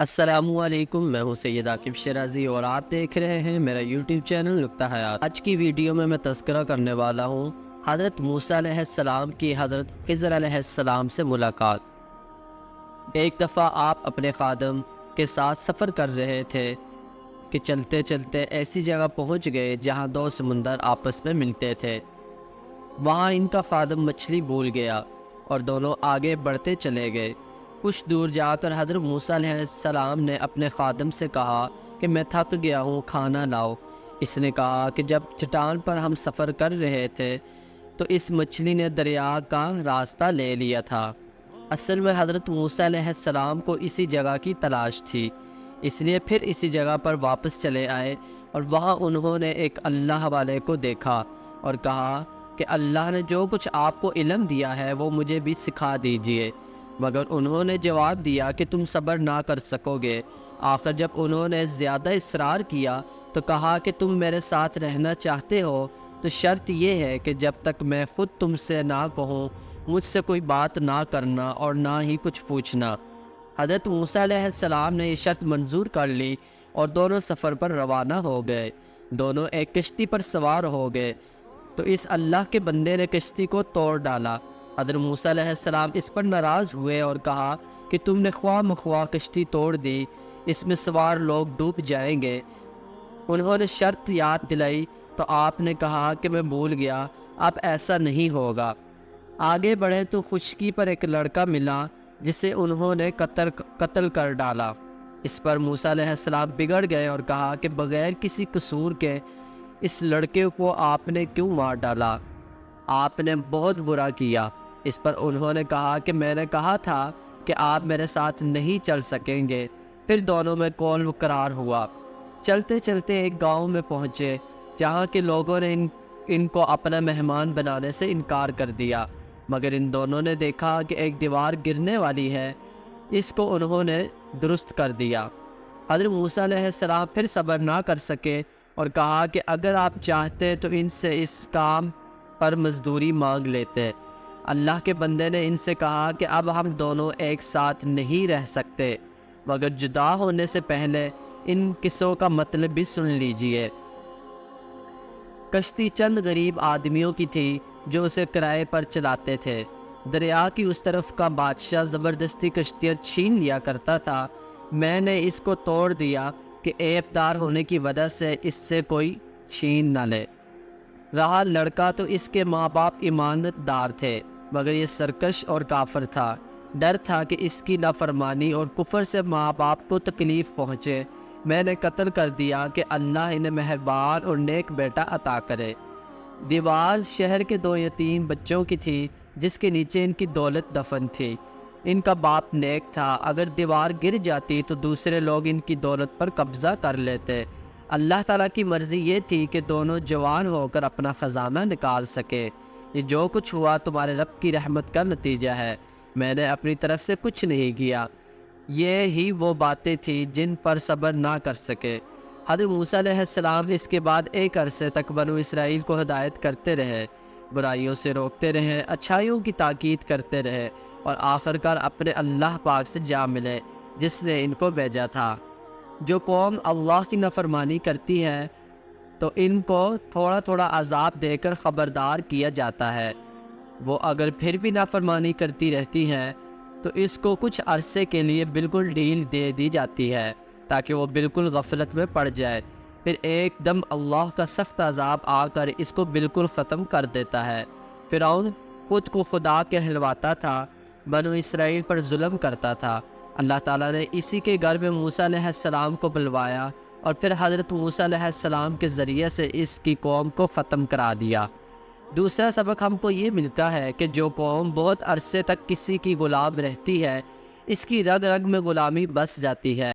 السلام علیکم، میں ہوں سید عاقب شیرازی اور آپ دیکھ رہے ہیں میرا یوٹیوب چینل نقطہ حیات۔ آج کی ویڈیو میں تذکرہ کرنے والا ہوں حضرت موسیٰ علیہ السلام کی حضرت خضر علیہ السلام سے ملاقات۔ ایک دفعہ آپ اپنے خادم کے ساتھ سفر کر رہے تھے کہ چلتے چلتے ایسی جگہ پہنچ گئے جہاں دو سمندر آپس میں ملتے تھے۔ وہاں ان کا خادم مچھلی بھول گیا اور دونوں آگے بڑھتے چلے گئے۔ کچھ دور جا کر حضرت موسیٰ علیہ السلام نے اپنے خادم سے کہا کہ میں تھک گیا ہوں، کھانا لاؤ۔ اس نے کہا کہ جب چٹان پر ہم سفر کر رہے تھے تو اس مچھلی نے دریا کا راستہ لے لیا تھا۔ اصل میں حضرت موسیٰ علیہ السلام کو اسی جگہ کی تلاش تھی، اس لیے پھر اسی جگہ پر واپس چلے آئے اور وہاں انہوں نے ایک اللہ والے کو دیکھا اور کہا کہ اللہ نے جو کچھ آپ کو علم دیا ہے وہ مجھے بھی سکھا دیجئے، مگر انہوں نے جواب دیا کہ تم صبر نہ کر سکو گے۔ آخر جب انہوں نے زیادہ اصرار کیا تو کہا کہ تم میرے ساتھ رہنا چاہتے ہو تو شرط یہ ہے کہ جب تک میں خود تم سے نہ کہوں مجھ سے کوئی بات نہ کرنا اور نہ ہی کچھ پوچھنا۔ حضرت موسیٰ علیہ السلام نے یہ شرط منظور کر لی اور دونوں سفر پر روانہ ہو گئے۔ دونوں ایک کشتی پر سوار ہو گئے تو اس اللہ کے بندے نے کشتی کو توڑ ڈالا۔ حضرت موسیٰ علیہ السلام اس پر ناراض ہوئے اور کہا کہ تم نے خواہ مخواہ کشتی توڑ دی، اس میں سوار لوگ ڈوب جائیں گے۔ انہوں نے شرط یاد دلائی تو آپ نے کہا کہ میں بھول گیا، اب ایسا نہیں ہوگا۔ آگے بڑھے تو خشکی پر ایک لڑکا ملا جسے انہوں نے قتل کر ڈالا۔ اس پر موسیٰ علیہ السلام بگڑ گئے اور کہا کہ بغیر کسی قصور کے اس لڑکے کو آپ نے کیوں مار ڈالا؟ آپ نے بہت برا کیا۔ اس پر انہوں نے کہا کہ میں نے کہا تھا کہ آپ میرے ساتھ نہیں چل سکیں گے۔ پھر دونوں میں قول قرار ہوا۔ چلتے چلتے ایک گاؤں میں پہنچے جہاں کے لوگوں نے ان کو اپنا مہمان بنانے سے انکار کر دیا، مگر ان دونوں نے دیکھا کہ ایک دیوار گرنے والی ہے، اس کو انہوں نے درست کر دیا۔ حضرت موسیٰ علیہ السلام پھر صبر نہ کر سکے اور کہا کہ اگر آپ چاہتے تو ان سے اس کام پر مزدوری مانگ لیتے۔ اللہ کے بندے نے ان سے کہا کہ اب ہم دونوں ایک ساتھ نہیں رہ سکتے، مگر جدا ہونے سے پہلے ان قصوں کا مطلب بھی سن لیجئے۔ کشتی چند غریب آدمیوں کی تھی جو اسے کرائے پر چلاتے تھے۔ دریا کی اس طرف کا بادشاہ زبردستی کشتیاں چھین لیا کرتا تھا۔ میں نے اس کو توڑ دیا کہ عیب دار ہونے کی وجہ سے اس سے کوئی چھین نہ لے۔ رہا لڑکا تو اس کے ماں باپ ایمانت دار تھے، مگر یہ سرکش اور کافر تھا۔ ڈر تھا کہ اس کی نافرمانی اور کفر سے ماں باپ کو تکلیف پہنچے۔ میں نے قتل کر دیا کہ اللہ انہیں مہربان اور نیک بیٹا عطا کرے۔ دیوار شہر کے دو یتیم بچوں کی تھی جس کے نیچے ان کی دولت دفن تھی۔ ان کا باپ نیک تھا، اگر دیوار گر جاتی تو دوسرے لوگ ان کی دولت پر قبضہ کر لیتے۔ اللہ تعالیٰ کی مرضی یہ تھی کہ دونوں جوان ہو کر اپنا خزانہ نکال سکے۔ یہ جو کچھ ہوا تمہارے رب کی رحمت کا نتیجہ ہے، میں نے اپنی طرف سے کچھ نہیں کیا۔ یہ ہی وہ باتیں تھیں جن پر صبر نہ کر سکے۔ حضرت موسیٰ علیہ السلام اس کے بعد ایک عرصے تک بنو اسرائیل کو ہدایت کرتے رہے، برائیوں سے روکتے رہے، اچھائیوں کی تاکید کرتے رہے اور آخرکار اپنے اللہ پاک سے جا ملے جس نے ان کو بھیجا تھا۔ جو قوم اللہ کی نافرمانی کرتی ہے تو ان کو تھوڑا تھوڑا عذاب دے کر خبردار کیا جاتا ہے۔ وہ اگر پھر بھی نافرمانی کرتی رہتی ہے تو اس کو کچھ عرصے کے لیے بالکل ڈھیل دے دی جاتی ہے تاکہ وہ بالکل غفلت میں پڑ جائے، پھر ایک دم اللہ کا سخت عذاب آ کر اس کو بالکل ختم کر دیتا ہے۔ فرعون خود کو خدا کہلواتا تھا، بنو اسرائیل پر ظلم کرتا تھا۔ اللہ تعالیٰ نے اسی کے گھر میں موسیٰ علیہ السلام کو بلوایا اور پھر حضرت موسیٰ علیہ السلام کے ذریعے سے اس کی قوم کو ختم کرا دیا۔ دوسرا سبق ہم کو یہ ملتا ہے کہ جو قوم بہت عرصے تک کسی کی غلام رہتی ہے اس کی رگ رگ میں غلامی بس جاتی ہے۔